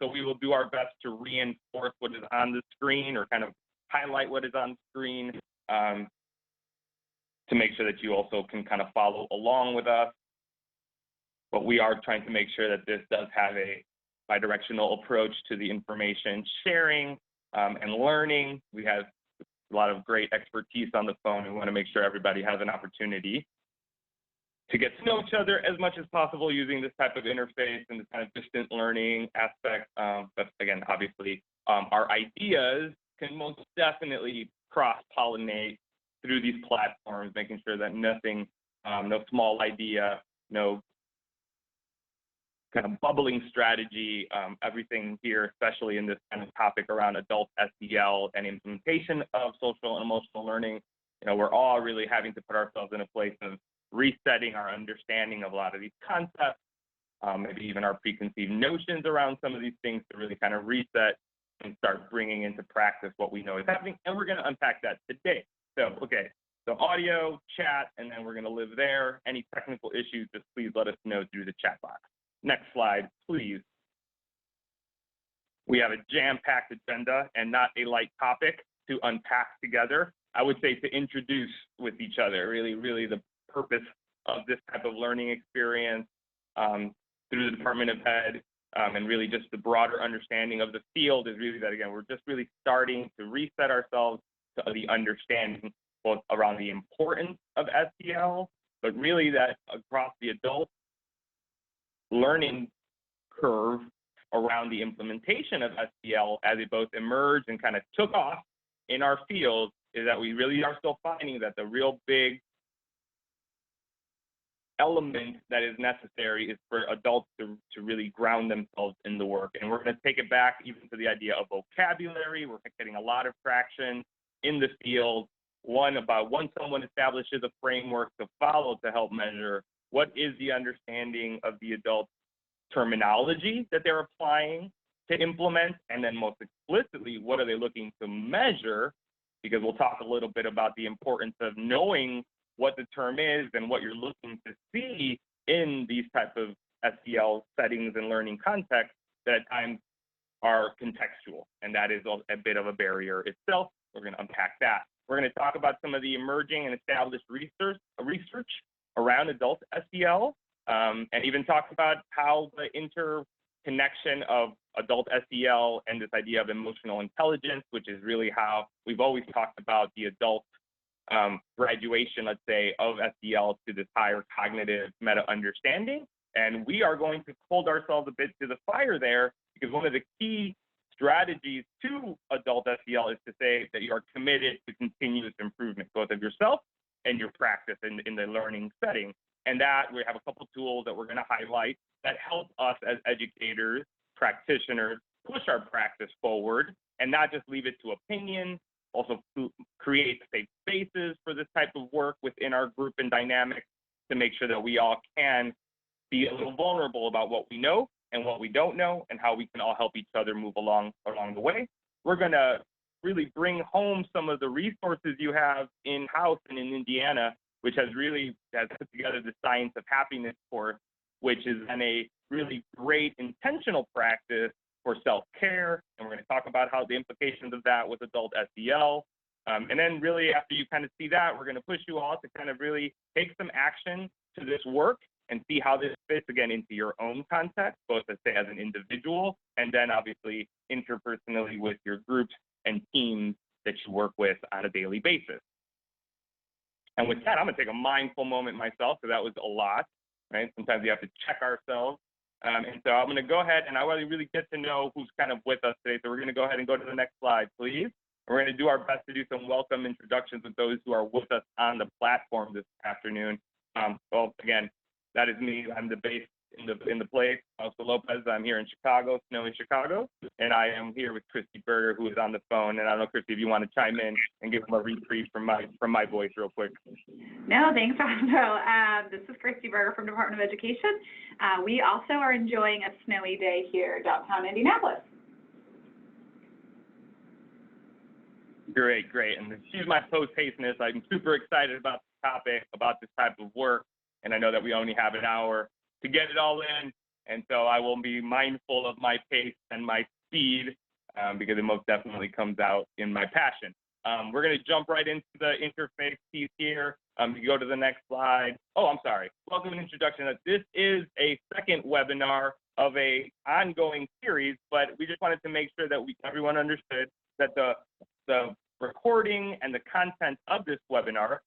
So we will do our best to reinforce what is on the screen or kind of highlight what is on screen to make sure that you also can kind of follow along with us. But we are trying to make sure that this does have a bidirectional approach to the information sharing and learning. We have a lot of great expertise on the phone. We want to make sure everybody has an opportunity to get to know each other as much as possible using this type of interface and this kind of distant learning aspect. But again, obviously, our ideas can most definitely cross-pollinate through these platforms, making sure that nothing, no small idea, no kind of bubbling strategy, everything here, especially in this kind of topic around adult SEL and implementation of social and emotional learning, you know, we're all really having to put ourselves in a place of resetting our understanding of a lot of these concepts, maybe even our preconceived notions around some of these things to really kind of reset and start bringing into practice what we know is happening. And we're going to unpack that today. So, okay, so audio, chat, and then we're going to live there. Any technical issues, just please let us know through the chat box. Next slide, please. We have a jam-packed agenda and not a light topic to unpack together. I would say to introduce with each other, really the purpose of this type of learning experience through the Department of Ed and really just the broader understanding of the field is really that, again, we're just really starting to reset ourselves to the understanding both around the importance of SEL, but really that across the adult learning curve around the implementation of SEL as it both emerged and kind of took off in our field is that we really are still finding that the real big element that is necessary is for adults to really ground themselves in the work. And we're going to take it back even to the idea of vocabulary. We're getting a lot of traction in the field. One, about once someone establishes a framework to follow to help measure, what is the understanding of the adult terminology that they're applying to implement? And then most explicitly, what are they looking to measure? Because we'll talk a little bit about the importance of knowing what the term is and what you're looking to see in these types of SEL settings and learning contexts that at times are contextual. And that is a bit of a barrier itself. We're going to unpack that. We're going to talk about some of the emerging and established research around adult SEL, and even talk about how the interconnection of adult SEL and this idea of emotional intelligence, which is really how we've always talked about the adult graduation, let's say, of SEL to this higher cognitive meta understanding. And we are going to hold ourselves a bit to the fire there, because one of the key strategies to adult SEL is to say that you are committed to continuous improvement, both of yourself and your practice in the learning setting. And that we have a couple tools that we're going to highlight that help us as educators, practitioners, push our practice forward and not just leave it to opinion, also create safe spaces for this type of work within our group and dynamics to make sure that we all can be a little vulnerable about what we know and what we don't know and how we can all help each other move along the way. We're going to really bring home some of the resources you have in-house and in Indiana, which has put together the Science of Happiness course, which is then a really great intentional practice for self-care. And we're going to talk about how the implications of that with adult SEL. And then really after you kind of see that, we're going to push you all to kind of really take some action to this work and see how this fits again into your own context, both let's say as an individual, and then obviously interpersonally with your groups and teams that you work with on a daily basis. And with that, I'm going to take a mindful moment myself, because that was a lot, right? Sometimes we have to check ourselves. And so I'm going to go ahead and I want to really get to know who's kind of with us today. So we're going to go ahead and go to the next slide, please. We're going to do our best to do some welcome introductions with those who are with us on the platform this afternoon. Well, again, that is me. I'm the base in the place, Fausto Lopez. I'm here in Chicago, snowy Chicago, and I am here with Christy Berger, who is on the phone. And I don't know, Christy, if you want to chime in and give them a reprieve from my voice real quick. No, thanks, Fausto. This is Christy Berger from Department of Education. We also are enjoying a snowy day here downtown Indianapolis. Great. And excuse my post-hasteness. I'm super excited about the topic, about this type of work, and I know that we only have an hour to get it all in. And so I will be mindful of my pace and my speed because it most definitely comes out in my passion. We're going to jump right into the interface piece here. You go to the next slide. Oh, I'm sorry. Welcome and introduction. This is a second webinar of a ongoing series, but we just wanted to make sure that everyone understood that the recording and the content of this webinar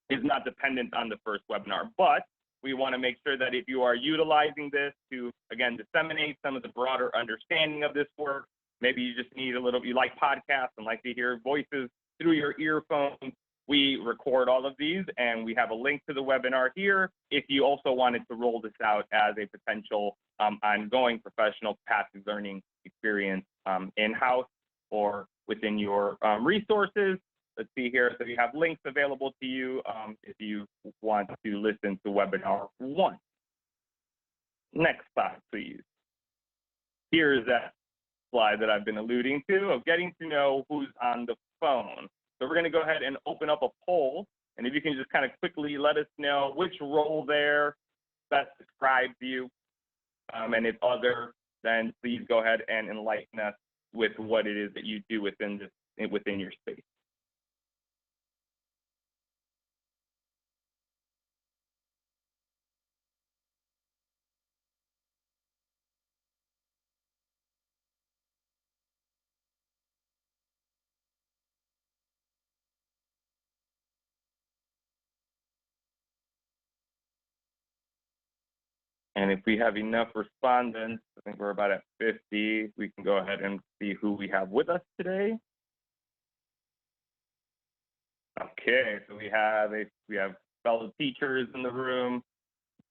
is not dependent on the first webinar, but we want to make sure that if you are utilizing this to, again, disseminate some of the broader understanding of this work, maybe you just need you like podcasts and like to hear voices through your earphones, we record all of these and we have a link to the webinar here if you also wanted to roll this out as a potential ongoing professional passive learning experience in-house or within your resources. Let's see here. So you have links available to you if you want to listen to webinar 1. Next slide, please. Here's that slide that I've been alluding to of getting to know who's on the phone. So we're going to go ahead and open up a poll. And if you can just kind of quickly let us know which role there best describes you. And if other, then please go ahead and enlighten us with what it is that you do within your space. And if we have enough respondents, I think we're about at 50, we can go ahead and see who we have with us today. Okay, so we have fellow teachers in the room.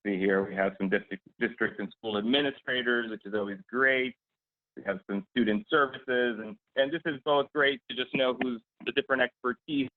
See here, we have some district and school administrators, which is always great. We have some student services, and this is both great to just know who's the different expertise,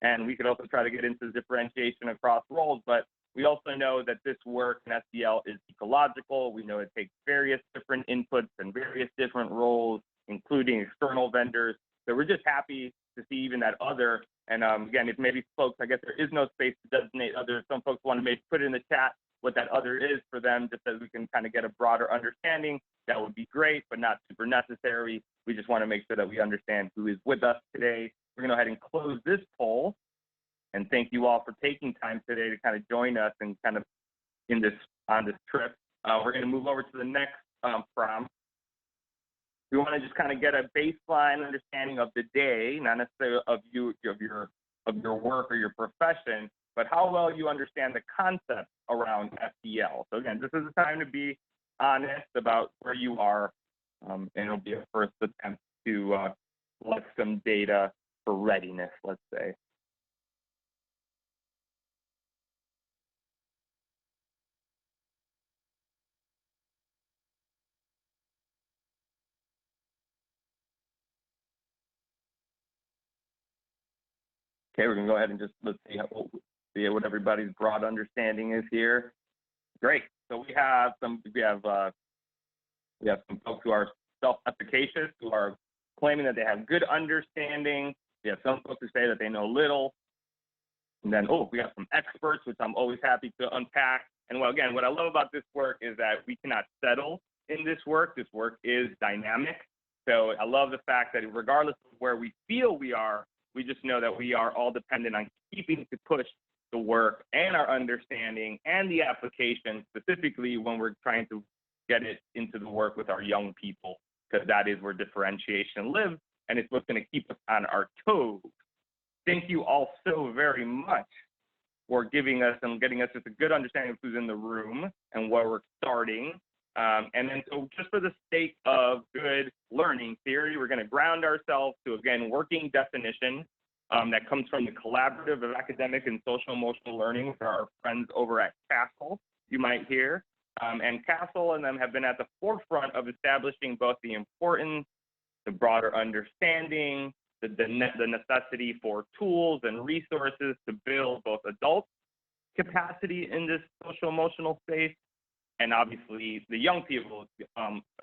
and we could also try to get into the differentiation across roles, but we also know that this work in SEL is ecological. We know it takes various different inputs and various different roles, including external vendors. So we're just happy to see even that other. And again, if maybe folks, I guess there is no space to designate others. Some folks want to maybe put it in the chat what that other is for them, just so we can kind of get a broader understanding. That would be great, but not super necessary. We just want to make sure that we understand who is with us today. We're going to go ahead and close this poll. And thank you all for taking time today to kind of join us and kind of on this trip. We're going to move over to the next prompt. We want to just kind of get a baseline understanding of the day, not necessarily of your work or your profession, but how well you understand the concept around SEL. So again, this is a time to be honest about where you are, and it'll be a first attempt to collect some data for readiness, let's say. Okay, we're gonna go ahead and just let's see what everybody's broad understanding is here. Great. So we have some folks who are self-efficacious, who are claiming that they have good understanding. We have some folks who say that they know little. And then, we have some experts, which I'm always happy to unpack. And well, again, what I love about this work is that we cannot settle in this work. This work is dynamic. So I love the fact that regardless of where we feel we are, we just know that we are all dependent on keeping to push the work and our understanding and the application, specifically when we're trying to get it into the work with our young people, because that is where differentiation lives, and it's what's going to keep us on our toes. Thank you all so very much for giving us and getting us just a good understanding of who's in the room and where we're starting. And then so just for the sake of good learning theory, we're going to ground ourselves to, again, working definition that comes from the Collaborative of Academic and Social Emotional Learning with our friends over at CASEL, you might hear. And CASEL and them have been at the forefront of establishing both the importance, the broader understanding, the necessity for tools and resources to build both adult capacity in this social emotional space, and obviously the young people's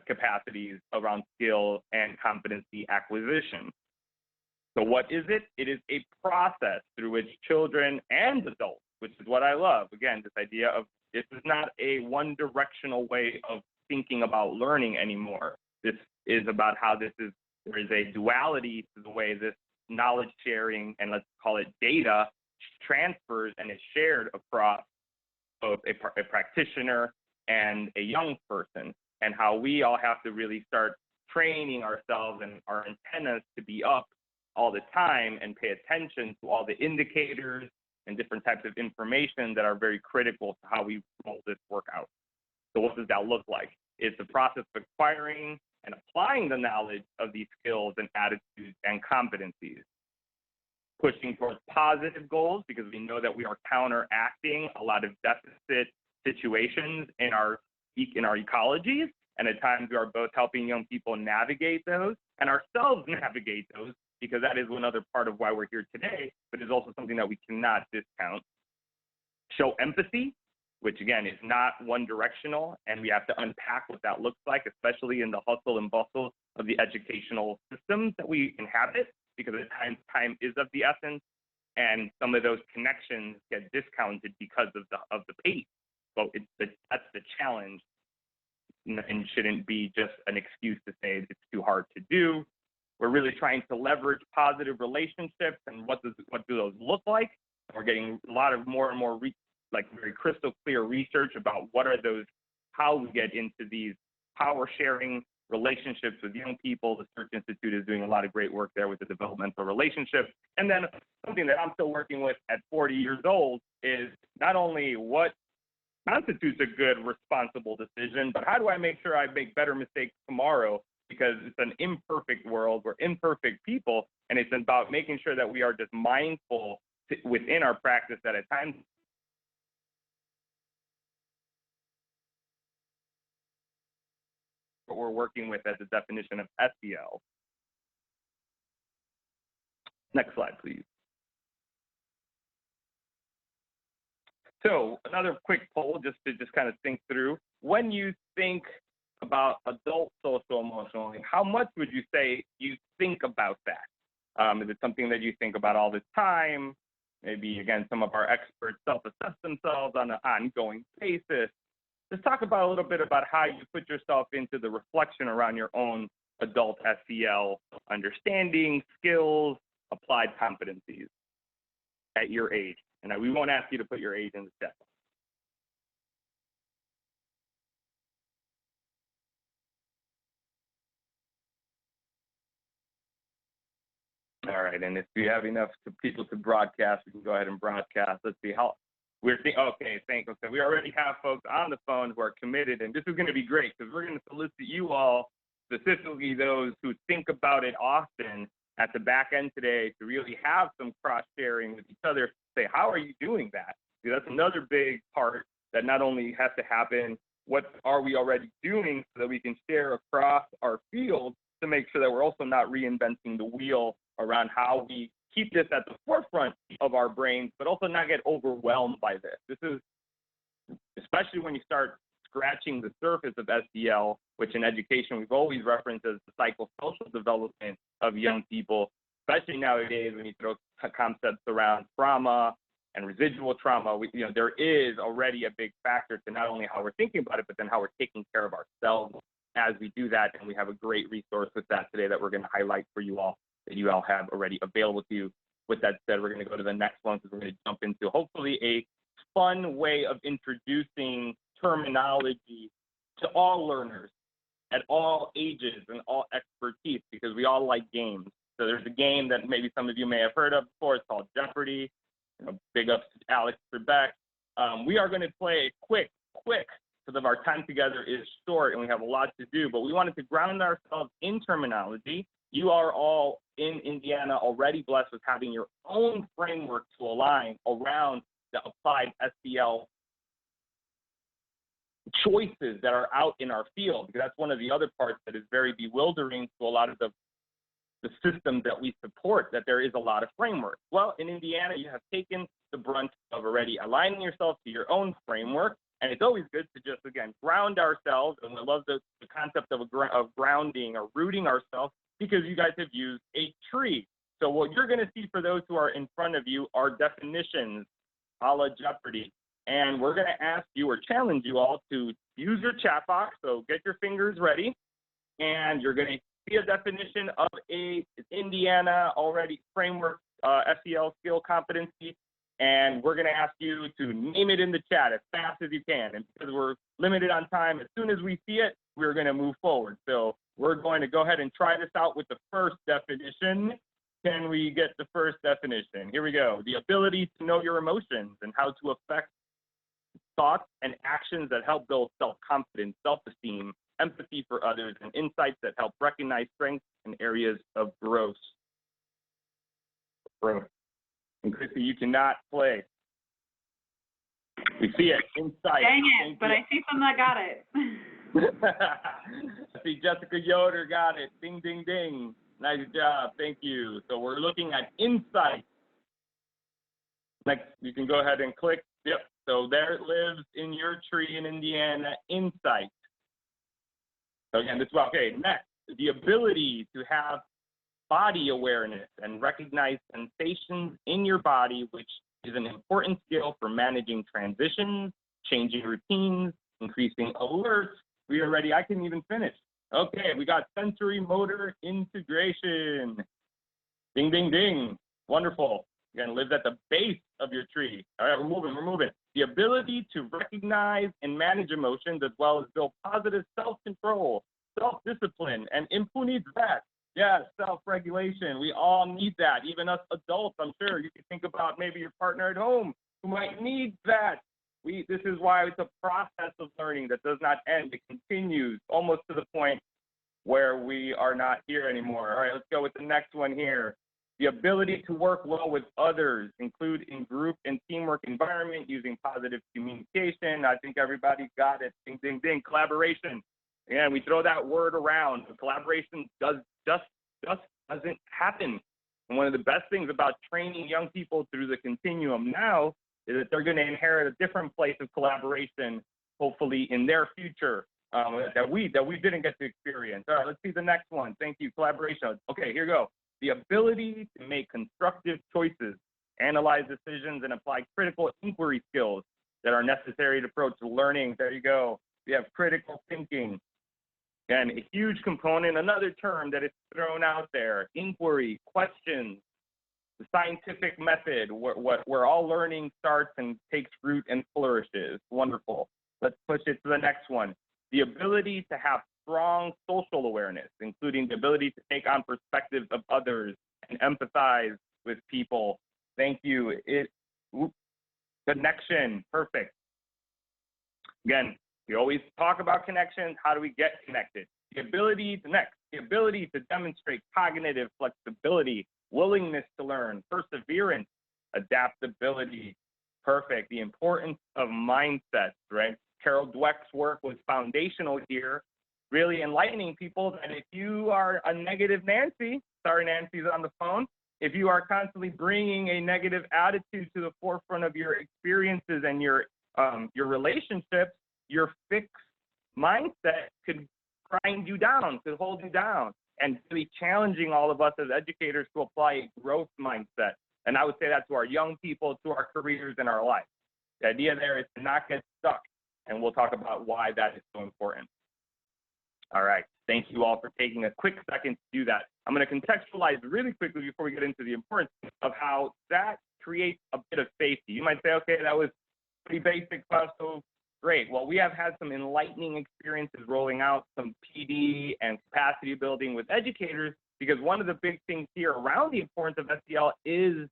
capacities around skill and competency acquisition. So what is it? It is a process through which children and adults, which is what I love, again, this idea of This is not a one-directional way of thinking about learning anymore. This is about how there is a duality to the way this knowledge sharing, and let's call it data, transfers and is shared across both a practitioner and a young person, and how we all have to really start training ourselves and our antennas to be up all the time and pay attention to all the indicators and different types of information that are very critical to how we roll this work out. So what does that look like? It's the process of acquiring and applying the knowledge of these skills and attitudes and competencies. Pushing towards positive goals, because we know that we are counteracting a lot of deficit situations in our ecologies, and at times we are both helping young people navigate those and ourselves navigate those, because that is another part of why we're here today, but is also something that we cannot discount. Show empathy, which again is not one directional, and we have to unpack what that looks like, especially in the hustle and bustle of the educational systems that we inhabit, because at times time is of the essence, and some of those connections get discounted because of the pace. So that's the challenge, and shouldn't be just an excuse to say it's too hard to do. We're really trying to leverage positive relationships, and what do those look like? We're getting a lot of more and more very crystal clear research about what are those, how we get into these power sharing relationships with young people. The Search Institute is doing a lot of great work there with the developmental relationships. And then something that I'm still working with at 40 years old is not only what constitutes a good, responsible decision, but how do I make sure I make better mistakes tomorrow? Because it's an imperfect world, we're imperfect people, and it's about making sure that we are just mindful within our practice that at times what we're working with as a definition of SEL. Next slide, please. So another quick poll just to kind of think through. When you think about adult social emotional, how much would you say you think about that? Is it something that you think about all the time? Maybe, again, some of our experts self-assess themselves on an ongoing basis. Just talk about a little bit about how you put yourself into the reflection around your own adult SEL understanding, skills, applied competencies at your age. And we won't ask you to put your age in the chat. All right, and if you have enough people to broadcast, we can go ahead and broadcast. Let's see how we're thinking. Okay, thank you. So we already have folks on the phone who are committed, and this is going to be great because we're going to solicit you all, specifically those who think about it often, at the back end today to really have some cross sharing with each other. Say, how are you doing that? Because that's another big part that not only has to happen, what are we already doing so that we can share across our field to make sure that we're also not reinventing the wheel around how we keep this at the forefront of our brains, but also not get overwhelmed by this. This is, especially when you start scratching the surface of SEL, which in education we've always referenced as the psychosocial development of young people, especially nowadays when you throw concepts around trauma and residual trauma. There is already a big factor to not only how we're thinking about it, but then how we're taking care of ourselves as we do that. And we have a great resource with that today that we're going to highlight for you all, that you all have already available to you. With that said, we're going to go to the next one because we're going to jump into hopefully a fun way of introducing terminology to all learners at all ages and all expertise, because we all like games. So there's a game that maybe some of you may have heard of before. It's called Jeopardy. Big ups to Alex Trebek. We are going to play quick, because our time together is short and we have a lot to do, but we wanted to ground ourselves in terminology. You are all in Indiana already blessed with having your own framework to align around the applied SEL choices that are out in our field, because that's one of the other parts that is very bewildering to a lot of the systems that we support, that there is a lot of framework. Well, in Indiana, you have taken the brunt of already aligning yourself to your own framework, and it's always good to just, again, ground ourselves, and I love the concept of grounding or rooting ourselves, because you guys have used a tree. So what you're going to see for those who are in front of you are definitions, a la Jeopardy. And we're going to ask you or challenge you all to use your chat box. So get your fingers ready. And you're going to see a definition of a Indiana already framework SEL skill competency. And we're going to ask you to name it in the chat as fast as you can. And because we're limited on time, as soon as we see it, we're going to move forward. So we're going to go ahead and try this out with the first definition. Can we get the first definition? Here we go. The ability to know your emotions and how to affect thoughts and actions that help build self-confidence, self-esteem, empathy for others, and insights that help recognize strengths and areas of growth. And Christy, you cannot play. We see it, insight. Dang it, but I see some that got it. I see Jessica Yoder got it. Ding, ding, ding. Nice job. Thank you. So we're looking at insight. Next, you can go ahead and click. Yep. So there it lives in your tree in Indiana, insight. So again, this is okay. Next, the ability to have body awareness and recognize sensations in your body, which is an important skill for managing transitions, changing routines, increasing alerts. We are ready. I can even finish. Okay, we got sensory motor integration. Ding, ding, ding. Wonderful. Again, lives at the base of your tree. All right, we're moving. The ability to recognize and manage emotions as well as build positive self-control, self-discipline, and who needs that? Yeah, self-regulation. We all need that. Even us adults, I'm sure. You can think about maybe your partner at home who might need that. This is why it's a process of learning that does not end. It continues almost to the point where we are not here anymore. All right, let's go with the next one here. The ability to work well with others, include in group and teamwork environment using positive communication. I think everybody got it. Ding, ding, ding. Collaboration. And we throw that word around. But collaboration just doesn't happen. And one of the best things about training young people through the continuum now is that they're going to inherit a different place of collaboration, hopefully in their future, that we didn't get to experience. All right, let's see the next one. Thank you, collaboration. Okay, here we go. The ability to make constructive choices, analyze decisions, and apply critical inquiry skills that are necessary to approach learning. There you go. We have critical thinking. And a huge component, another term that is thrown out there, inquiry, questions, the scientific method, where all learning starts and takes root and flourishes. Wonderful. Let's push it to the next one. The ability to have strong social awareness, including the ability to take on perspectives of others and empathize with people. Thank you. Connection, perfect. Again, we always talk about connections. How do we get connected? The ability to demonstrate cognitive flexibility, willingness to learn, perseverance, adaptability. Perfect. The importance of mindsets, right? Carol Dweck's work was foundational here, really enlightening people that if you are a negative Nancy, sorry, Nancy's on the phone, if you are constantly bringing a negative attitude to the forefront of your experiences and your relationships, your fixed mindset could grind you down, could hold you down, and really challenging all of us as educators to apply a growth mindset. And I would say that to our young people, to our careers and our life. The idea there is to not get stuck, and we'll talk about why that is so important. All right, thank you all for taking a quick second to do that. I'm going to contextualize really quickly before we get into the importance of how that creates a bit of safety. You might say, okay, that was pretty basic, Fausto. Great. Well, we have had some enlightening experiences rolling out some PD and capacity building with educators, because one of the big things here around the importance of SEL is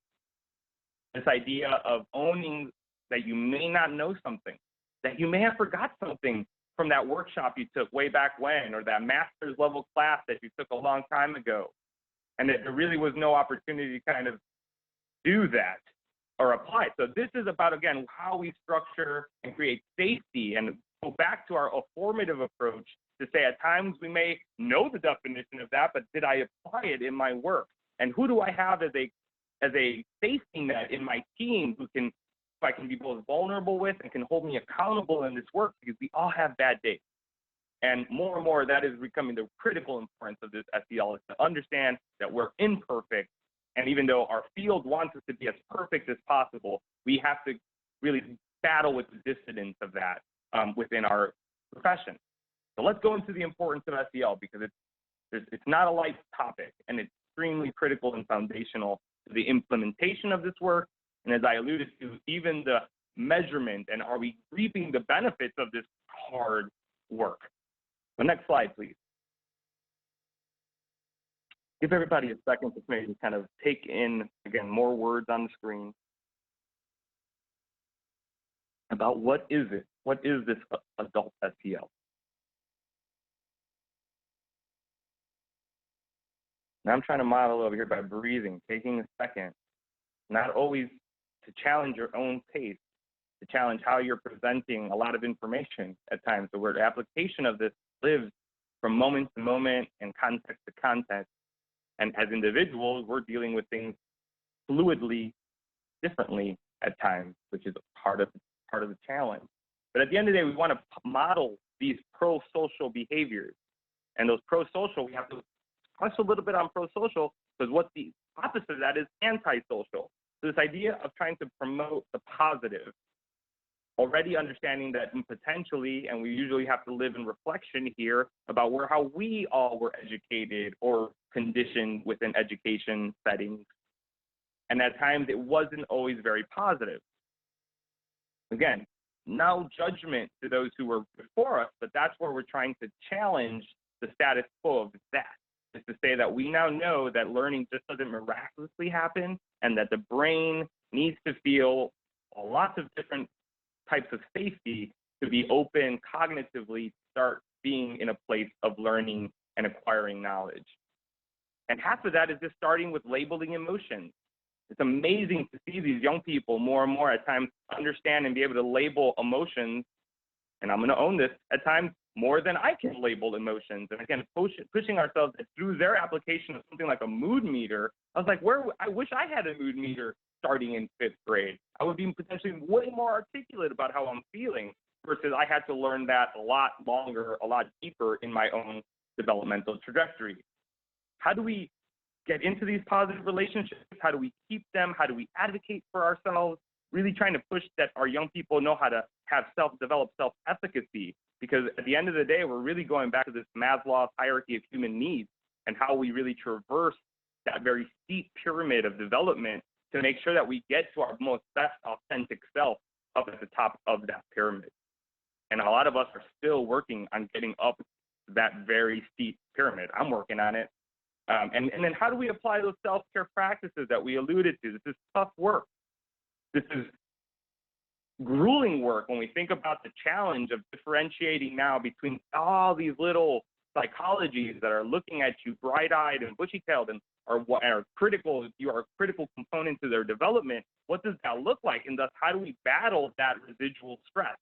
this idea of owning that you may not know something, that you may have forgot something from that workshop you took way back when, or that master's level class that you took a long time ago, and that there really was no opportunity to kind of do that or apply it. So this is about, again, how we structure and create safety and go back to our formative approach to say at times we may know the definition of that, but did I apply it in my work? And who do I have as a safety net in my team who I can be both vulnerable with and can hold me accountable in this work, because we all have bad days. And more, that is becoming the critical importance of this SEL, is to understand that we're imperfect. And even though our field wants us to be as perfect as possible, we have to really battle with the dissidence of that within our profession. So let's go into the importance of SEL, because it's not a light topic, and it's extremely critical and foundational to the implementation of this work. And as I alluded to, even the measurement, and are we reaping the benefits of this hard work? The next slide, please. Give everybody a second to maybe kind of take in, again, more words on the screen about what is it? What is this adult SEL? Now I'm trying to model over here by breathing, taking a second, not always to challenge your own pace, to challenge how you're presenting a lot of information at times. The word application of this lives from moment to moment and context to context. And as individuals, we're dealing with things fluidly, differently at times, which is part of the challenge. But at the end of the day, we want to model these pro-social behaviors. And those pro-social, we have to touch a little bit on pro-social, because what the opposite of that is anti-social. So this idea of trying to promote the positive, already understanding that potentially, and we usually have to live in reflection here about how we all were educated or conditioned within education settings. And at times it wasn't always very positive. Again, no judgment to those who were before us, but that's where we're trying to challenge the status quo of that. Is to say that we now know that learning just doesn't miraculously happen, and that the brain needs to feel lots of different types of safety to be open cognitively, start being in a place of learning and acquiring knowledge. And half of that is just starting with labeling emotions. It's amazing to see these young people more and more at times understand and be able to label emotions, and I'm going to own this, at times more than I can label emotions. And again, pushing ourselves through their application of something like a mood meter. I was like, I wish I had a mood meter starting in 5th grade. I would be potentially way more articulate about how I'm feeling, versus I had to learn that a lot longer, a lot deeper in my own developmental trajectory. How do we get into these positive relationships? How do we keep them? How do we advocate for ourselves? Really trying to push that our young people know how to have self-developed self-efficacy, because at the end of the day, we're really going back to this Maslow's hierarchy of human needs and how we really traverse that very steep pyramid of development to make sure that we get to our most best authentic self up at the top of that pyramid. And a lot of us are still working on getting up that very steep pyramid. I'm working on it. And then how do we apply those self-care practices that we alluded to? This is tough work. This is grueling work when we think about the challenge of differentiating now between all these little psychologies that are looking at you bright-eyed and bushy-tailed and are critical. You are a critical component to their development. What does that look like? And thus, how do we battle that residual stress,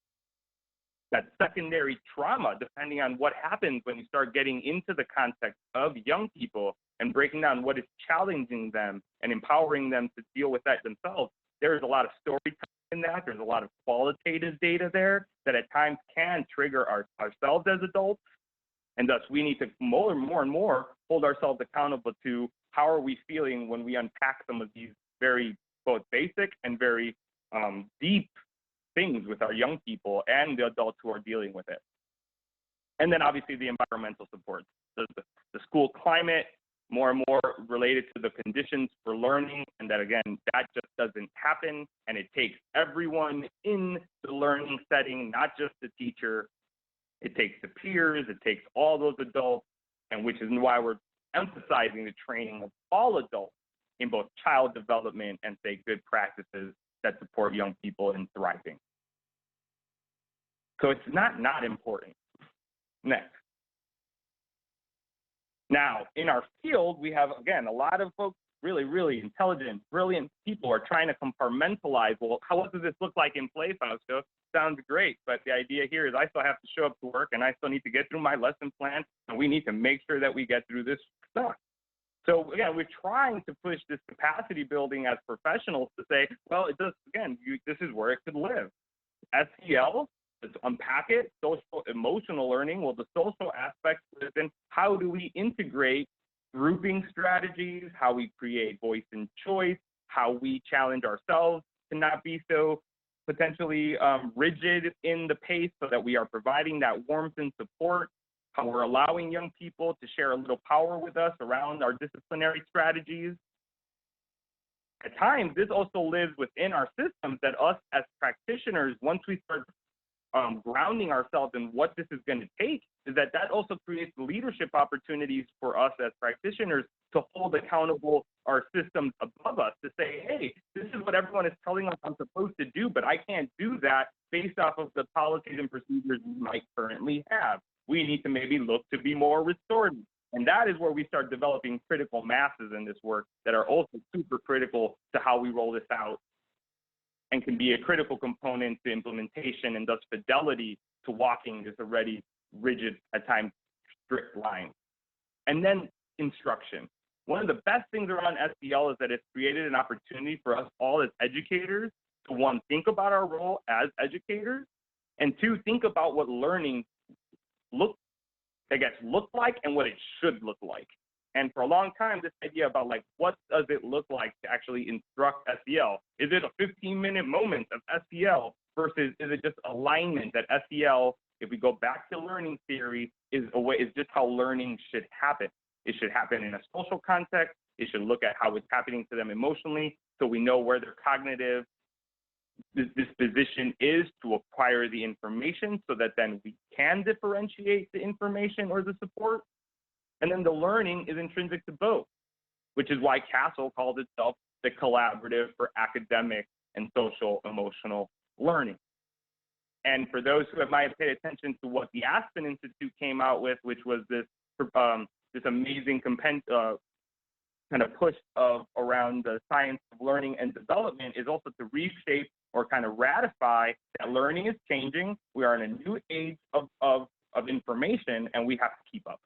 that secondary trauma, depending on what happens when you start getting into the context of young people and breaking down what is challenging them and empowering them to deal with that themselves? There's a lot of storytelling in that. There's a lot of qualitative data there that at times can trigger ourselves as adults. And thus, we need to more and more hold ourselves accountable to how are we feeling when we unpack some of these very both basic and very deep things with our young people and the adults who are dealing with it. And then obviously the environmental support. The school climate, more and more related to the conditions for learning, and that again, that just doesn't happen, and it takes everyone in the learning setting, not just the teacher. It takes the peers, it takes all those adults, and which is why we're emphasizing the training of all adults in both child development and, say, good practices that support young people in thriving. So it's not important. Next. Now, in our field, we have, again, a lot of folks, really, really intelligent, brilliant people are trying to compartmentalize, well, what does this look like in play, Fausto? Sounds great, but the idea here is I still have to show up to work, and I still need to get through my lesson plan, and we need to make sure that we get through this stuff. So again, we're trying to push this capacity building as professionals to say, well, it does, again, this is where it could live. SEL, let's unpack it, social emotional learning, well, the social aspect is in how do we integrate grouping strategies, how we create voice and choice, how we challenge ourselves to not be so potentially rigid in the pace so that we are providing that warmth and support, how we're allowing young people to share a little power with us around our disciplinary strategies. At times, this also lives within our systems that us as practitioners, once we start grounding ourselves in what this is going to take, is that also creates leadership opportunities for us as practitioners to hold accountable our systems above us, to say, hey, this is what everyone is telling us I'm supposed to do, but I can't do that based off of the policies and procedures we might currently have. We need to maybe look to be more restorative. And that is where we start developing critical masses in this work that are also super critical to how we roll this out and can be a critical component to implementation and thus fidelity to walking this already rigid, at times strict line. And then instruction. One of the best things around SEL is that it's created an opportunity for us all as educators to, one, think about our role as educators, and two, think about what learning look like and what it should look like. And for a long time, this idea about like, what does it look like to actually instruct SEL? Is it a 15-minute moment of SEL versus is it just alignment that SEL, if we go back to learning theory, is just how learning should happen. It should happen in a social context. It should look at how it's happening to them emotionally so we know where their cognitive disposition is to acquire the information so that then we can differentiate the information or the support. And then the learning is intrinsic to both, which is why Castle called itself the collaborative for academic and social emotional learning. And for those who might have paid attention to what the Aspen Institute came out with, which was this amazing kind of push around the science of learning and development, is also to reshape or kind of ratify that learning is changing. We are in a new age of information, and we have to keep up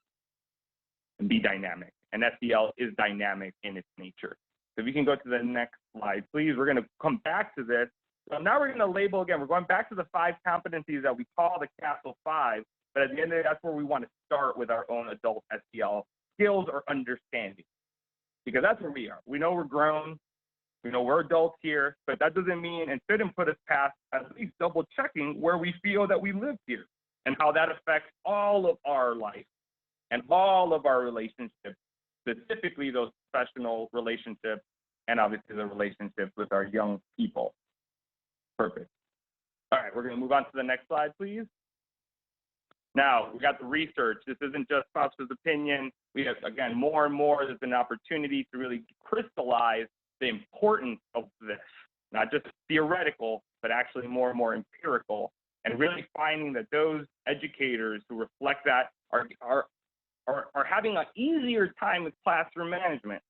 and be dynamic. And SEL is dynamic in its nature. So if you can go to the next slide, please. We're going to come back to this. So now we're going to label again. We're going back to the 5 competencies that we call the Castle 5. But at the end of the day, that's where we want to start with our own adult SEL skills or understanding, because that's where we are. We know we're grown. We know we're adults here, but that doesn't mean and shouldn't put us past at least double checking where we feel that we live here and how that affects all of our life and all of our relationships, specifically those professional relationships and obviously the relationships with our young people. Perfect. All right, we're going to move on to the next slide, please. Now, we got the research. This isn't just Fausto's opinion. We have, again, more and more, there's an opportunity to really crystallize the importance of this, not just theoretical, but actually more and more empirical, and really finding that those educators who reflect that are having an easier time with classroom management.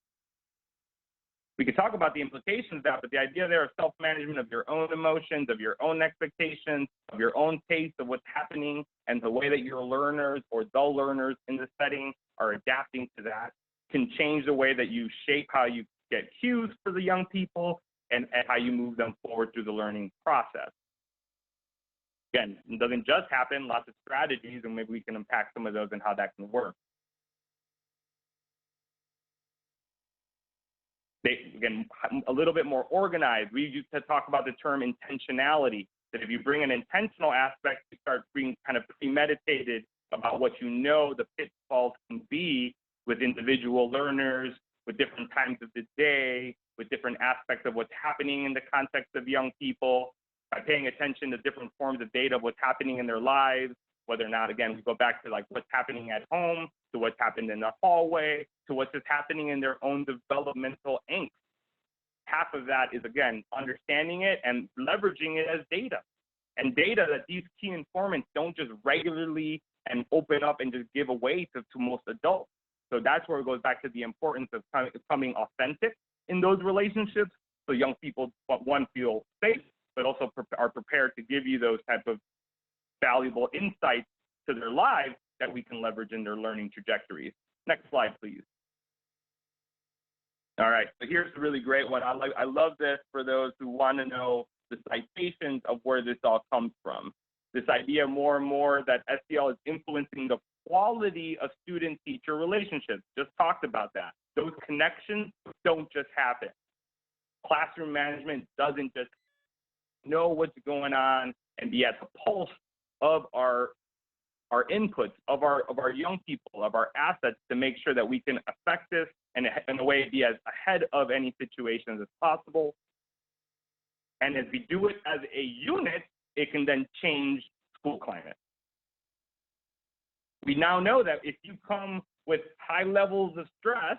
We could talk about the implications of that, but the idea there of self-management of your own emotions, of your own expectations, of your own pace of what's happening, and the way that your learners or the learners in the setting are adapting to that can change the way that you shape how you get cues for the young people and how you move them forward through the learning process. Again, it doesn't just happen, lots of strategies, and maybe we can unpack some of those and how that can work. Again, a little bit more organized. We used to talk about the term intentionality, that if you bring an intentional aspect, you start being kind of premeditated about what you know the pitfalls can be with individual learners, with different times of the day, with different aspects of what's happening in the context of young people, by paying attention to different forms of data of what's happening in their lives, whether or not, again, we go back to like what's happening at home, to what's happened in the hallway, to what's just happening in their own developmental angst. Half of that is, again, understanding it and leveraging it as data. And data that these key informants don't just regularly and open up and just give away to most adults. So that's where it goes back to the importance of becoming authentic in those relationships, so young people, one, feel safe, but also are prepared to give you those type of valuable insights to their lives that we can leverage in their learning trajectories. Next slide, please. All right, so here's a really great one. I love this for those who want to know the citations of where this all comes from. This idea more and more that SEL is influencing the quality of student-teacher relationships. Just talked about that. Those connections don't just happen. Classroom management doesn't just know what's going on, and be at the pulse of our inputs, of our young people, of our assets, to make sure that we can affect this and in a way be as ahead of any situations as possible. And as we do it as a unit, it can then change school climate. We now know that if you come with high levels of stress,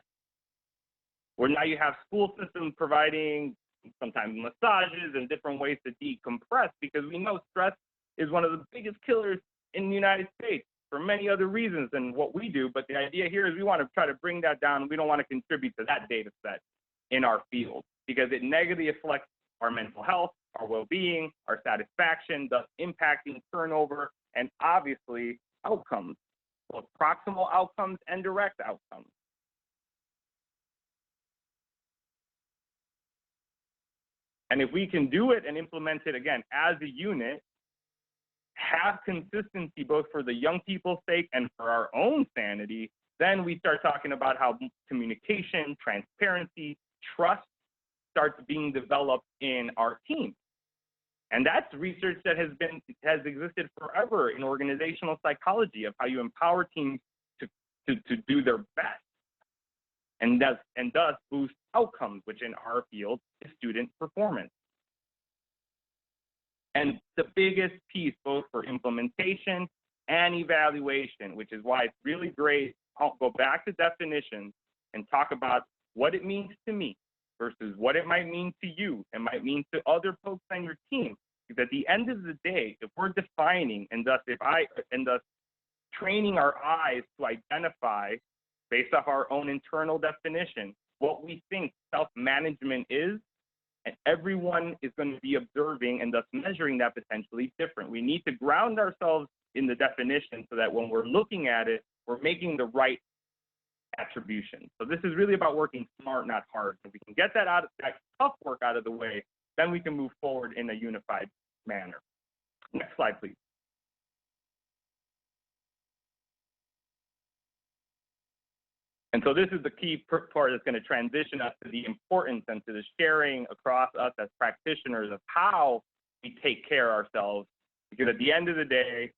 where now you have school systems providing sometimes massages and different ways to decompress, because we know stress is one of the biggest killers in the United States for many other reasons than what we do. But the idea here is we want to try to bring that down. We don't want to contribute to that data set in our field because it negatively affects our mental health, our well-being, our satisfaction, thus impacting turnover and obviously outcomes, both proximal outcomes and direct outcomes. And if we can do it and implement it again as a unit, have consistency both for the young people's sake and for our own sanity, then we start talking about how communication, transparency, trust starts being developed in our team. And that's research that has existed forever in organizational psychology of how you empower teams to do their best and thus boost outcomes, which in our field is student performance. And the biggest piece, both for implementation and evaluation, which is why it's really great, I'll go back to definitions and talk about what it means to me versus what it might mean to you and might mean to other folks on your team. Because at the end of the day, if we're defining and thus training our eyes to identify based off our own internal definition what we think self-management is, and everyone is going to be observing and thus measuring that potentially different. We need to ground ourselves in the definition so that when we're looking at it, we're making the right attribution. So this is really about working smart, not hard. If we can get that tough work out of the way, then we can move forward in a unified manner. Next slide, please. And so this is the key part that's going to transition us to the importance and to the sharing across us as practitioners of how we take care of ourselves. Because at the end of the day,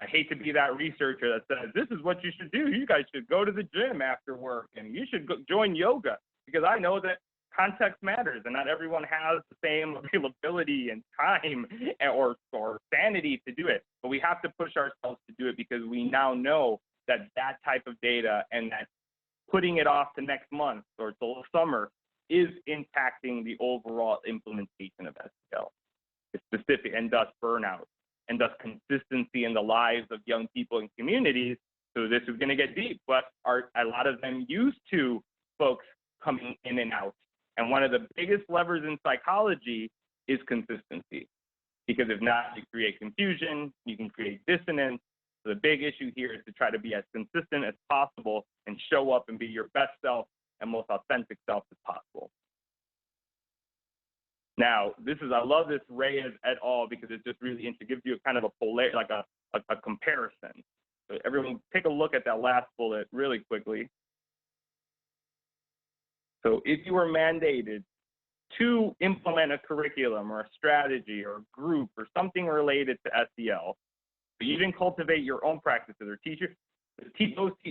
I hate to be that researcher that says, this is what you should do. You guys should go to the gym after work and you should join yoga, because I know that context matters and not everyone has the same availability and time or sanity to do it. But we have to push ourselves to do it because we now know that that type of data and that putting it off to next month or till summer is impacting the overall implementation of SEL. It's specific, and thus burnout, and thus consistency in the lives of young people and communities. So this is going to get deep, but a lot of them used to folks coming in and out. And one of the biggest levers in psychology is consistency, because if not, you create confusion, you can create dissonance. So the big issue here is to try to be as consistent as possible and show up and be your best self and most authentic self as possible. Now, I love this Reyes et al. Because it just really gives you kind of a comparison. So everyone take a look at that last bullet really quickly. So if you were mandated to implement a curriculum or a strategy or a group or something related to SEL, but you didn't cultivate your own practices or teach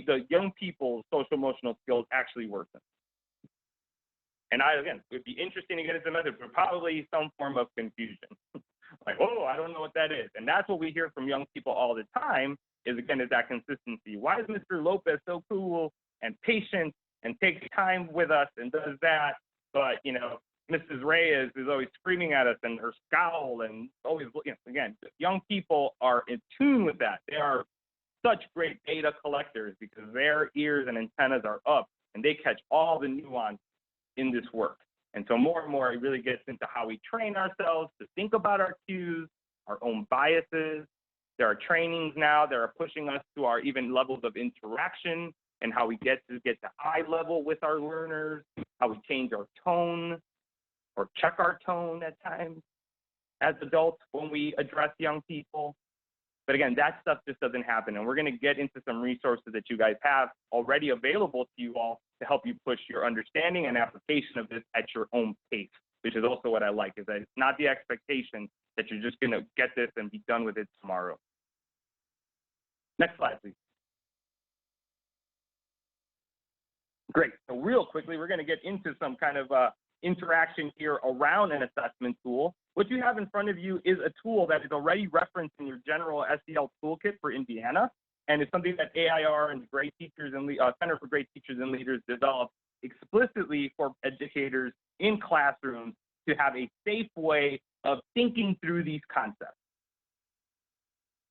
the young people's social emotional skills actually worsen. And again, it would be interesting to get into the method, but probably some form of confusion. Like, oh, I don't know what that is. And that's what we hear from young people all the time is that consistency. Why is Mr. Lopez so cool and patient and takes time with us and does that, but, Mrs. Reyes is always screaming at us and her scowl and always, again, young people are in tune with that. They are such great data collectors because their ears and antennas are up and they catch all the nuance in this work. And so more and more, it really gets into how we train ourselves to think about our cues, our own biases. There are trainings now that are pushing us to our even levels of interaction and how we get to eye level with our learners, how we change our tone or check our tone at times as adults when we address young people. But again, that stuff just doesn't happen. And we're going to get into some resources that you guys have already available to you all to help you push your understanding and application of this at your own pace. which is also what I like, is that it's not the expectation that you're just going to get this and be done with it tomorrow. Next slide, please. Great. So real quickly, we're going to get into some kind of interaction here around an assessment tool. What you have in front of you is a tool that is already referenced in your general SEL toolkit for Indiana, and it's something that AIR and Great Teachers and Center for Great Teachers and Leaders developed explicitly for educators in classrooms to have a safe way of thinking through these concepts.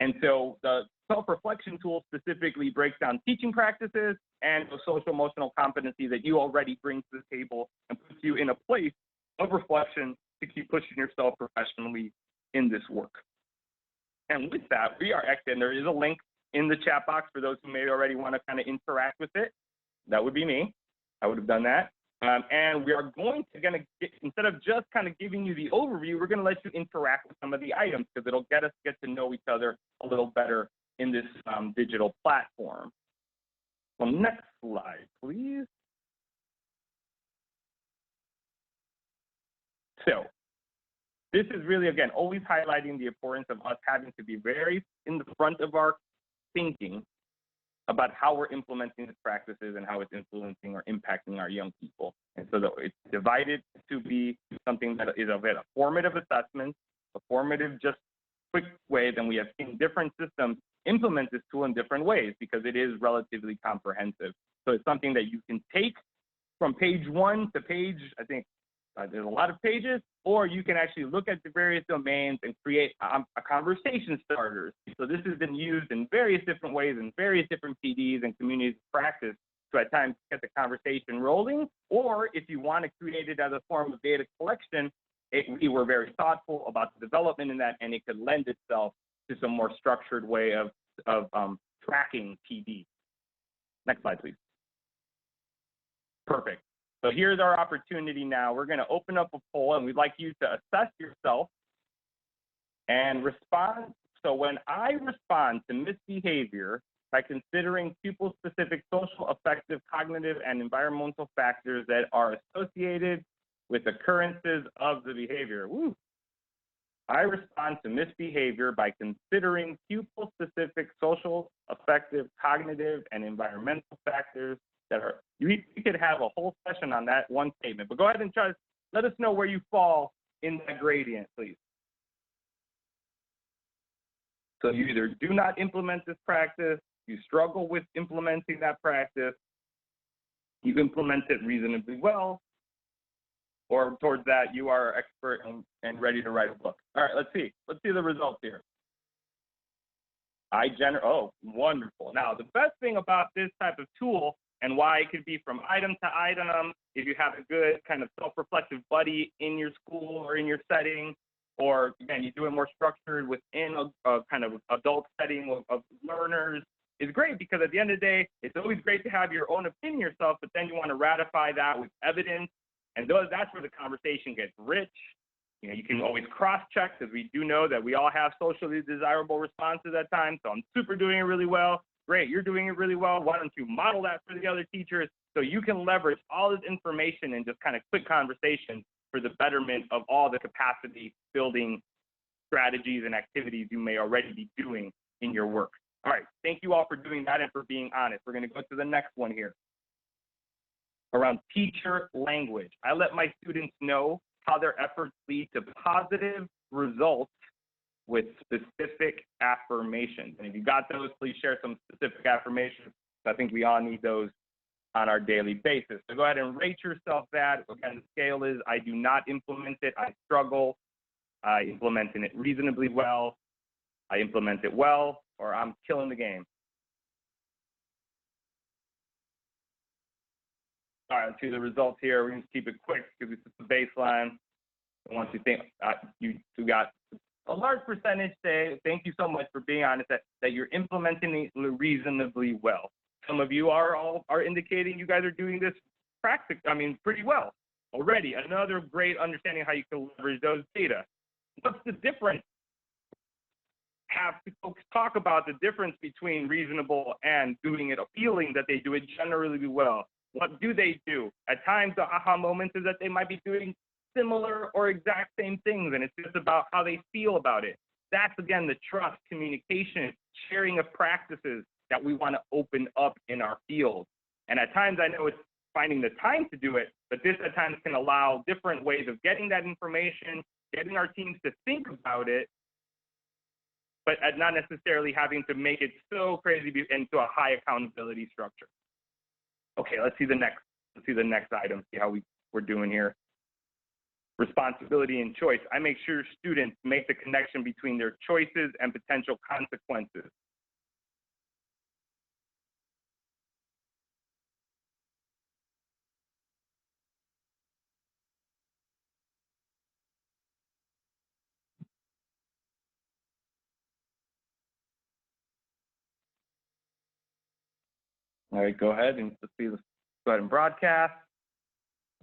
And so the self-reflection tool specifically breaks down teaching practices and the social emotional competency that you already bring to the table and puts you in a place of reflection to keep pushing yourself professionally in this work. And with that, we are and there is a link in the chat box for those who may already want to kind of interact with it. That would be me. I would have done that. And we are going to instead of just kind of giving you the overview, we're going to let you interact with some of the items because it'll get to know each other a little better in this digital platform. So next slide, please. So this is really, again, always highlighting the importance of us having to be very in the front of our thinking about how we're implementing these practices and how it's influencing or impacting our young people. And so it's divided to be something that is a formative assessment, a formative, just quick way. Then we have seen different systems implement this tool in different ways because it is relatively comprehensive. So it's something that you can take from page 1 to page, I think there's a lot of pages, or you can actually look at the various domains and create a conversation starters. So this has been used in various different ways in various different PDs and communities of practice to at times get the conversation rolling, or if you want to create it as a form of data collection, we were very thoughtful about the development in that, and it could lend itself to some more structured way of tracking PD. Next slide, please. Perfect. So here's our opportunity now. We're going to open up a poll, and we'd like you to assess yourself and respond. So when I respond to misbehavior by considering pupil-specific social, affective, cognitive, and environmental factors that are associated with occurrences of the behavior. Woo. I respond to misbehavior by considering pupil-specific social, affective, cognitive, and environmental factors that are, you could have a whole session on that one statement, but go ahead and let us know where you fall in that gradient, please. So you either do not implement this practice, you struggle with implementing that practice, you implement it reasonably well, or towards that, you are an expert and ready to write a book. All right, let's see the results here. Oh, wonderful. Now, the best thing about this type of tool and why it could be from item to item, if you have a good kind of self-reflective buddy in your school or in your setting, or again, you do it more structured within a kind of adult setting of learners, is great because at the end of the day, it's always great to have your own opinion yourself, but then you want to ratify that with evidence. And that's where the conversation gets rich. You know, you can always cross-check because we do know that we all have socially desirable responses at times. So I'm super doing it really well. Great, you're doing it really well. Why don't you model that for the other teachers so you can leverage all this information and just kind of quick conversation for the betterment of all the capacity building strategies and activities you may already be doing in your work. All right, thank you all for doing that and for being honest. We're going to go to the next one here around teacher language. I let my students know how their efforts lead to positive results with specific affirmations. And if you got those, please share some specific affirmations. I think we all need those on our daily basis. So go ahead and rate yourself that. Again, the scale is I do not implement it, I struggle, I implement it reasonably well, I implement it well, or I'm killing the game. All right, let's see the results here. We're going to keep it quick because it's the baseline. And once you think you got a large percentage say, thank you so much for being honest, that you're implementing it reasonably well. Some of you are indicating you guys are doing this pretty well already. Another great understanding how you can leverage those data. What's the difference? Have folks talk about the difference between reasonable and doing it, feeling that they do it generally well. What do they do? At times, the aha moment is that they might be doing similar or exact same things, and it's just about how they feel about it. That's, again, the trust, communication, sharing of practices that we want to open up in our field. And at times, I know it's finding the time to do it, but this at times can allow different ways of getting that information, getting our teams to think about it, but not necessarily having to make it so crazy into a high accountability structure. Okay, let's see the next item, see how we're doing here. Responsibility and choice. I make sure students make the connection between their choices and potential consequences. All right, go ahead and let's go ahead and broadcast.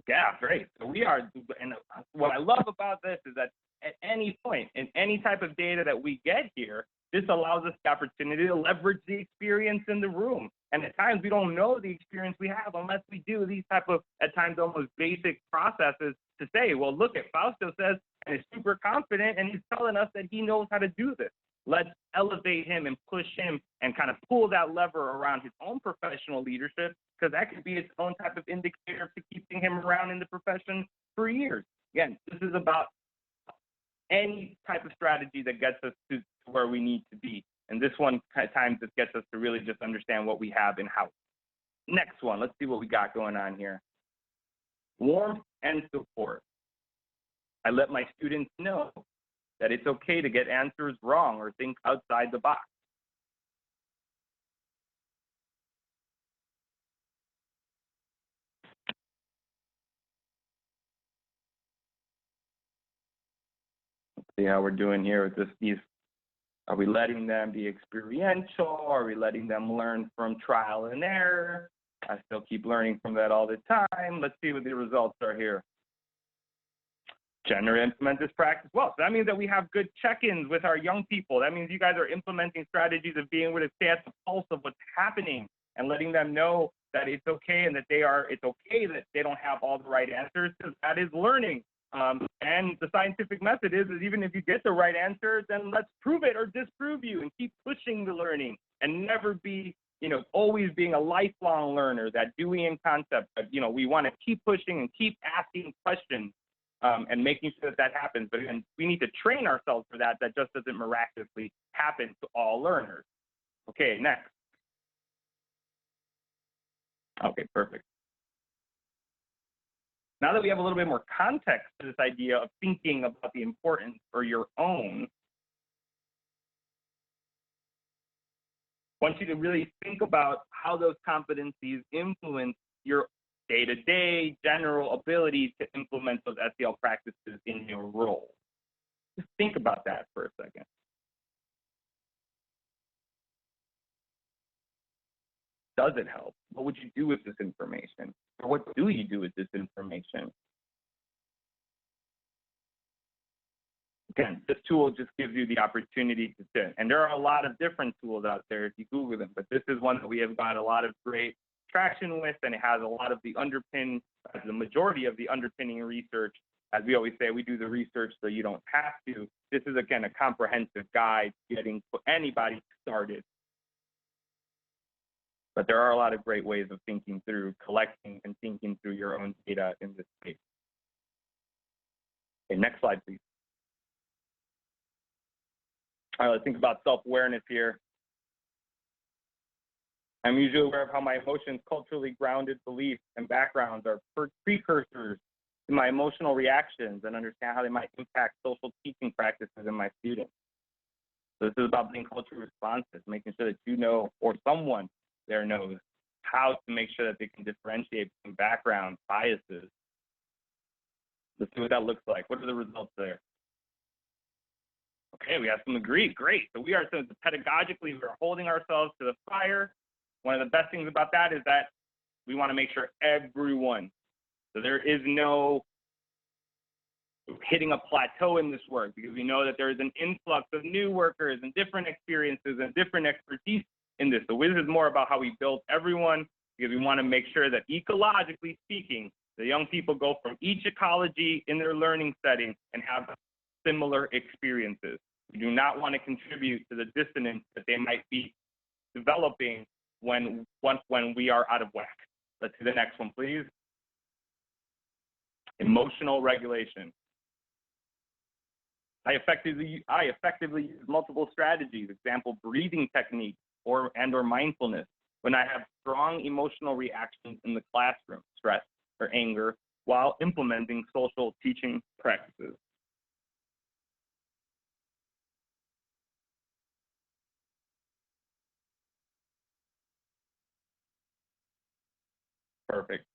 Yeah, great. So we are, and what I love about this is that at any point in any type of data that we get here, this allows us the opportunity to leverage the experience in the room. And at times we don't know the experience we have unless we do these type of, at times, almost basic processes to say, well, look at Fausto says, and is super confident, and he's telling us that he knows how to do this. Let's elevate him and push him and kind of pull that lever around his own professional leadership, because that could be its own type of indicator to keeping him around in the profession for years. Again, this is about any type of strategy that gets us to where we need to be. And this one at times just gets us to really just understand what we have in-house. Next one, let's see what we got going on here. Warmth and support. I let my students know that it's okay to get answers wrong or think outside the box. Let's see how we're doing here with this. Are we letting them be experiential? Are we letting them learn from trial and error? I still keep learning from that all the time. Let's see what the results are here. Generally implement this practice well. So that means that we have good check-ins with our young people. That means you guys are implementing strategies of being able to stay at the pulse of what's happening and letting them know that it's okay and that it's okay that they don't have all the right answers, because that is learning. And the scientific method is even if you get the right answer, then let's prove it or disprove you and keep pushing the learning and never be, always being a lifelong learner, that Deweyan concept that, we want to keep pushing and keep asking questions. And making sure that happens. But again, we need to train ourselves for that. That just doesn't miraculously happen to all learners. Okay, next. Okay, perfect. Now that we have a little bit more context to this idea of thinking about the importance for your own, I want you to really think about how those competencies influence your day-to-day general ability to implement those SEL practices in your role. Just think about that for a second. Does it help? What would you do with this information? Or what do you do with this information? Again, this tool just gives you the opportunity to sit. And there are a lot of different tools out there if you Google them, but this is one that we have got a lot of great traction with, and it has a lot of the majority of the underpinning research. As we always say, we do the research so you don't have to. This is, again, a comprehensive guide getting anybody started. But there are a lot of great ways of thinking through, collecting and thinking through your own data in this space. Okay, next slide, please. All right, let's think about self-awareness here. I'm usually aware of how my emotions, culturally grounded beliefs, and backgrounds are precursors to my emotional reactions, and understand how they might impact social teaching practices in my students. So this is about being culturally responsive, making sure that you know, or someone there knows, how to make sure that they can differentiate between background biases. Let's see what that looks like. What are the results there? Okay, we have some agree. Great. So we are, so pedagogically, we're holding ourselves to the fire. One of the best things about that is that we want to make sure everyone, so there is no hitting a plateau in this work, because we know that there is an influx of new workers and different experiences and different expertise in this. So this is more about how we build everyone, because we want to make sure that ecologically speaking, The young people go from each ecology in their learning setting and have similar experiences. We do not want to contribute to the dissonance that they might be developing when we are out of whack. Let's see the next one, please. Emotional regulation. I effectively use multiple strategies, example, breathing techniques or mindfulness, when I have strong emotional reactions in the classroom, stress or anger, while implementing social teaching practices. Perfect.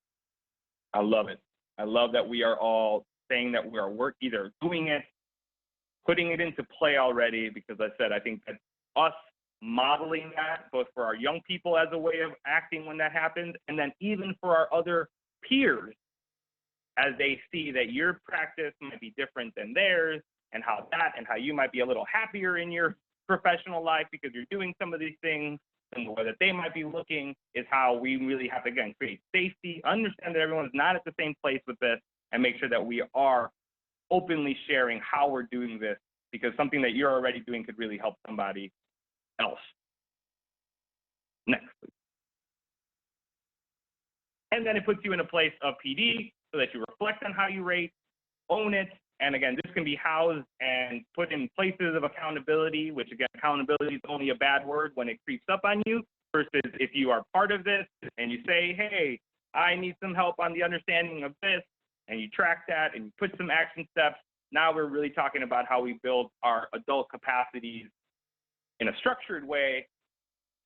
I love it. I love that we are all saying that we are either doing it, putting it into play already, because I said, I think that us modeling that, both for our young people as a way of acting when that happens, and then even for our other peers, as they see that your practice might be different than theirs, and how you might be a little happier in your professional life because you're doing some of these things, and the way that they might be looking is how we really have to, again, create safety, understand that everyone's not at the same place with this, and make sure that we are openly sharing how we're doing this, because something that you're already doing could really help somebody else. Next, please. And then it puts you in a place of PD so that you reflect on how you rate, own it, and again, this can be housed and put in places of accountability, which again, accountability is only a bad word when it creeps up on you, versus if you are part of this and you say, hey, I need some help on the understanding of this, and you track that and you put some action steps. Now we're really talking about how we build our adult capacities in a structured way,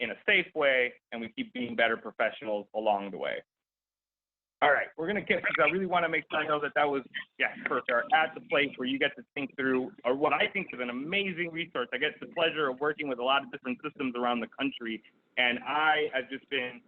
in a safe way, and we keep being better professionals along the way. All right, we're going to get, because I really want to make sure I know that was, yes, first, at the place where you get to think through, or what I think is an amazing resource. I get the pleasure of working with a lot of different systems around the country, and I have just been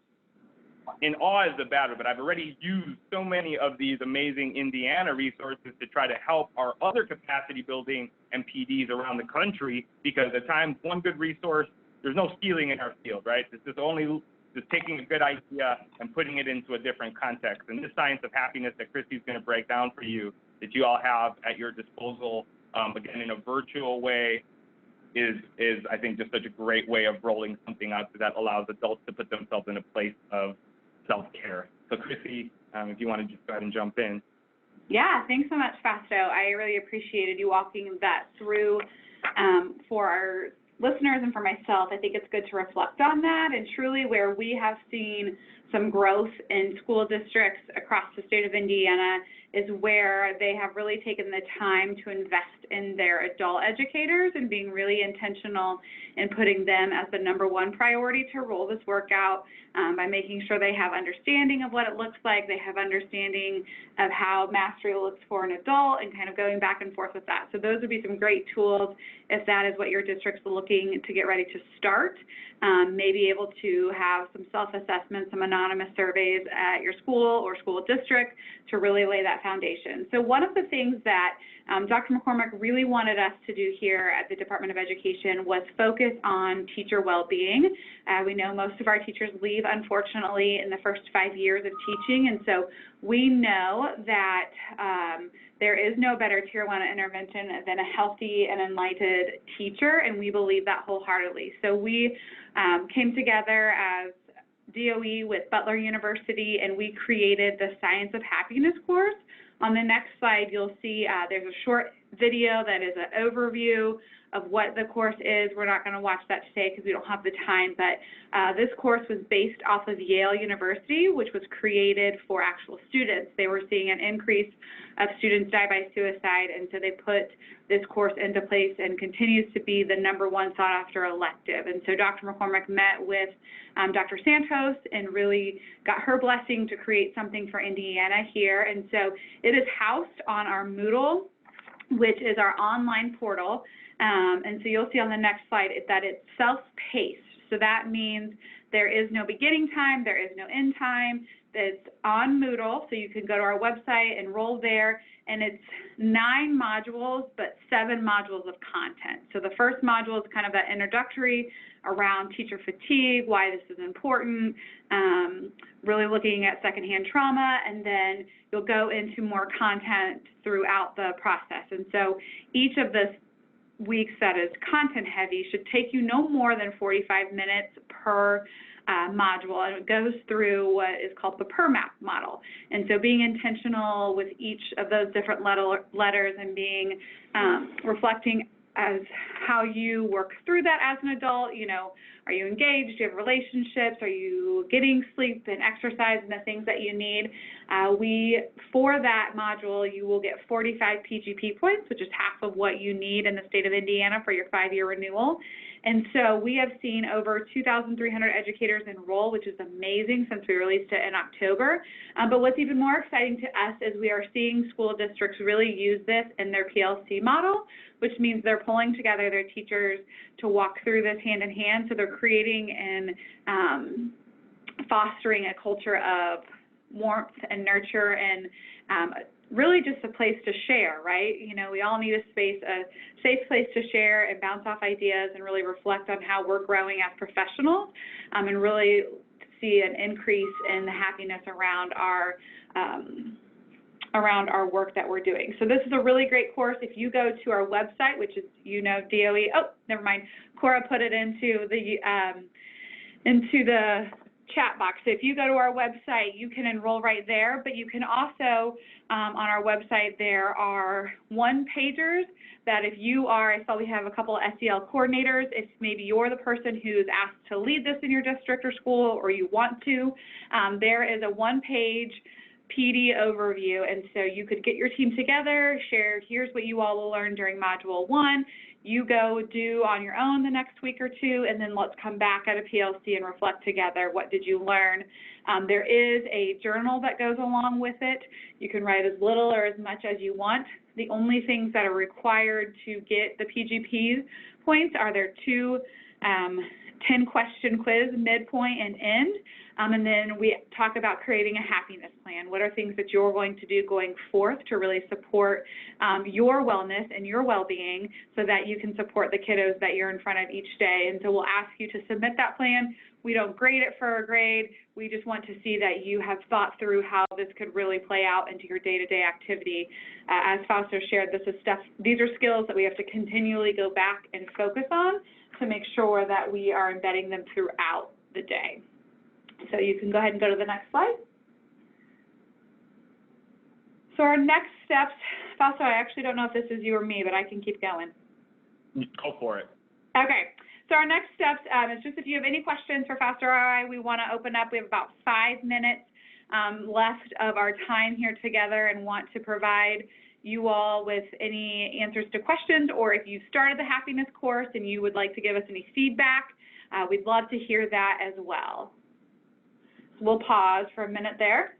in awe is the bad word, but I've already used so many of these amazing Indiana resources to try to help our other capacity building MPDs around the country, because at times one good resource, there's no stealing in our field, right? It's just only just taking a good idea and putting it into a different context. And this science of happiness that Christy's going to break down for you, that you all have at your disposal, again, in a virtual way, is I think just such a great way of rolling something out that allows adults to put themselves in a place of self-care. So Christy, if you want to just go ahead and jump in. Yeah, thanks so much, Fausto. I really appreciated you walking that through for our listeners and for myself. I think it's good to reflect on that, and truly where we have seen some growth in school districts across the state of Indiana is where they have really taken the time to invest in their adult educators and being really intentional in putting them as the #1 priority to roll this work out, by making sure they have understanding of what it looks like, they have understanding of how mastery looks for an adult, and kind of going back and forth with that. So those would be some great tools if that is what your district's looking to get ready to start. Maybe able to have some self-assessment, some anonymous surveys at your school or school district to really lay that foundation. So one of the things that Dr. McCormick really wanted us to do here at the Department of Education was focus on teacher well-being. We know most of our teachers leave, unfortunately, in the first 5 years of teaching, and so we know that there is no better Tier 1 intervention than a healthy and enlightened teacher, and we believe that wholeheartedly. So we came together as DOE with Butler University, and we created the Science of Happiness course. On the next slide, you'll see there's a short video that is an overview of what the course is. We're not going to watch that today because we don't have the time, but this course was based off of Yale University, which was created for actual students. They were seeing an increase of students die by suicide, and so they put this course into place and continues to be the #1 sought after elective. And so Dr. McCormick met with Dr. Santos and really got her blessing to create something for Indiana here. And so it is housed on our Moodle, which is our online portal. And so you'll see on the next slide that it's self-paced. So that means There is no beginning time, there is no end time. It's on Moodle, so you can go to our website, enroll there, and it's 9 modules, but 7 modules of content. So the first module is kind of that introductory around teacher fatigue, why this is important, really looking at secondhand trauma, and then you'll go into more content throughout the process. And so each of the weeks that is content heavy should take you no more than 45 minutes per module, and it goes through what is called the PERMAP model. And so being intentional with each of those different letters and being reflecting as how you work through that as an adult. You know, are you engaged? Do you have relationships? Are you getting sleep and exercise and the things that you need? For that module, you will get 45 PGP points, which is half of what you need in the state of Indiana for your 5-year renewal. And so we have seen over 2,300 educators enroll, which is amazing since we released it in October. But what's even more exciting to us is we are seeing school districts really use this in their PLC model, which means they're pulling together their teachers to walk through this hand in hand. So they're creating and fostering a culture of warmth and nurture and really just a place to share, right? You know, we all need a safe place to share and bounce off ideas and really reflect on how we're growing as professionals, and really see an increase in the happiness around our work that we're doing. So this is a really great course. If you go to our website, which is, you know, DOE, oh, never mind, Cora put it into the chat box. So if you go to our website, you can enroll right there, but you can also, on our website, there are one-pagers that if you are, I saw we have a couple of SEL coordinators, if maybe you're the person who's asked to lead this in your district or school, or you want to, there is a one-page PD overview, and so you could get your team together, share, here's what you all will learn during Module 1, you go do on your own the next week or two, and then let's come back at a PLC and reflect together. What did you learn? There is a journal that goes along with it. You can write as little or as much as you want. The only things that are required to get the PGP points are there 2 10-question quiz, midpoint and end. And then we talk about creating a happiness plan. What are things that you're going to do going forth to really support your wellness and your well-being so that you can support the kiddos that you're in front of each day? And so we'll ask you to submit that plan. We don't grade it for a grade. We just want to see that you have thought through how this could really play out into your day-to-day activity. As Fausto shared, these are skills that we have to continually go back and focus on to make sure that we are embedding them throughout the day. So you can go ahead and go to the next slide. So our next steps, Fausto, I actually don't know if this is you or me, but I can keep going. Go for it. Okay. So our next steps is just if you have any questions for Fausto or I, we want to open up. We have about 5 minutes left of our time here together and want to provide you all with any answers to questions, or if you started the happiness course and you would like to give us any feedback, we'd love to hear that as well. We'll pause for a minute there.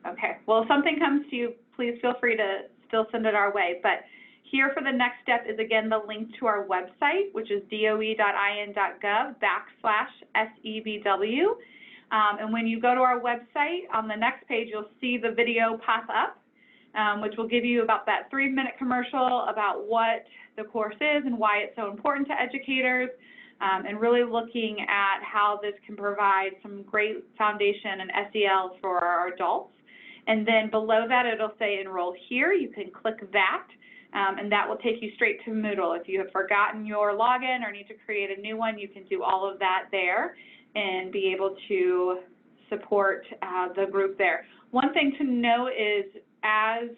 Okay, well, if something comes to you, please feel free to still send it our way. But here for the next step is, again, the link to our website, which is doe.in.gov/SEBW. And when you go to our website, on the next page, you'll see the video pop up, which will give you about that 3-minute commercial about what the course is and why it's so important to educators, and really looking at how this can provide some great foundation and SEL for our adults. And then below that, it'll say enroll here. You can click that, and that will take you straight to Moodle. If you have forgotten your login or need to create a new one, you can do all of that there and be able to support the group there. One thing to note is, as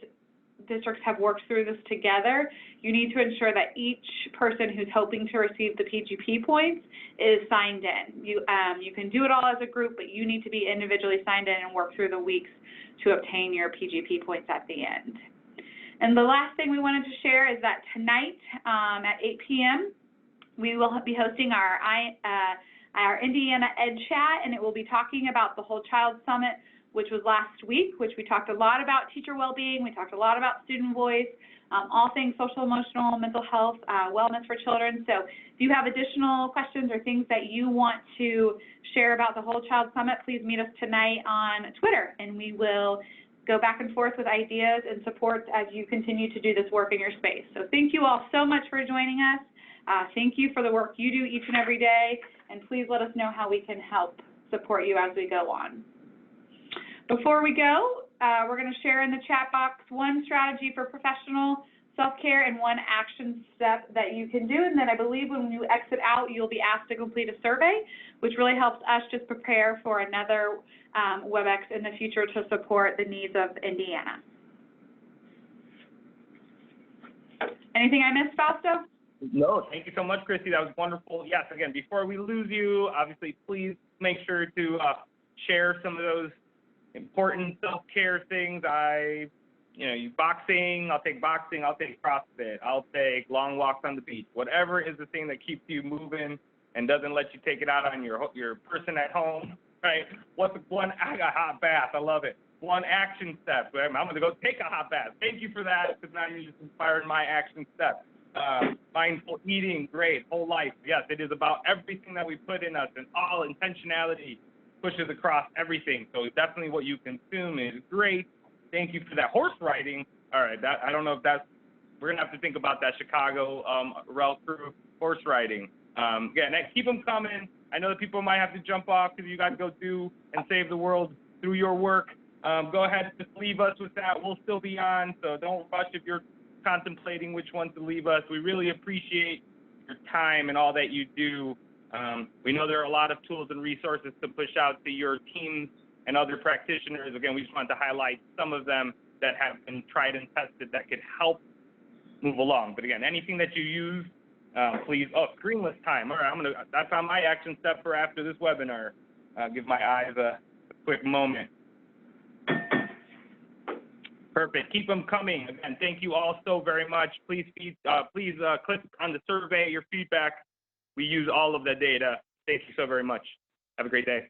districts have worked through this together, you need to ensure that each person who's hoping to receive the PGP points is signed in. You can do it all as a group, but you need to be individually signed in and work through the weeks to obtain your PGP points at the end. And the last thing we wanted to share is that tonight at 8 p.m., we will be hosting our Indiana Ed Chat, and it will be talking about the Whole Child Summit, which was last week, which we talked a lot about teacher well-being, we talked a lot about student voice, all things social, emotional, mental health, wellness for children. So if you have additional questions or things that you want to share about the Whole Child Summit, please meet us tonight on Twitter, and we will go back and forth with ideas and support as you continue to do this work in your space. So thank you all so much for joining us. Thank you for the work you do each and every day, and please let us know how we can help support you as we go on. Before we go, we're going to share in the chat box one strategy for professional self-care and one action step that you can do. And then I believe when you exit out, you'll be asked to complete a survey, which really helps us just prepare for another WebEx in the future to support the needs of Indiana. Anything I missed, Fausto? No, thank you so much, Christy. That was wonderful. Yes, again, before we lose you, obviously, please make sure to share some of those important self-care things. Boxing, I'll take CrossFit, I'll take long walks on the beach, whatever is the thing that keeps you moving and doesn't let you take it out on your person at home, right? What's one, a hot bath, I love it. One action step, I'm gonna go take a hot bath. Thank you for that, because now you're just inspiring my action step. Mindful eating, great, whole life, yes, it is about everything that we put in us, and all intentionality pushes across everything. So definitely what you consume is great. Thank you for that. Horse riding, all right, I don't know if we're gonna have to think about that Chicago route through horse riding. Again, keep them coming. I know that people might have to jump off because you guys go do and save the world through your work. Go ahead, just leave us with that. We'll still be on, so don't rush if you're contemplating which one to leave us. We really appreciate your time and all that you do. We know there are a lot of tools and resources to push out to your teams and other practitioners. Again, we just wanted to highlight some of them that have been tried and tested that could help move along. But again, anything that you use, please, screenless time. All right, that's on my action step for after this webinar. Give my eyes a quick moment. Perfect. Keep them coming. Again, thank you all so very much. Please click on the survey, your feedback. We use all of the data. Thank you so very much. Have a great day.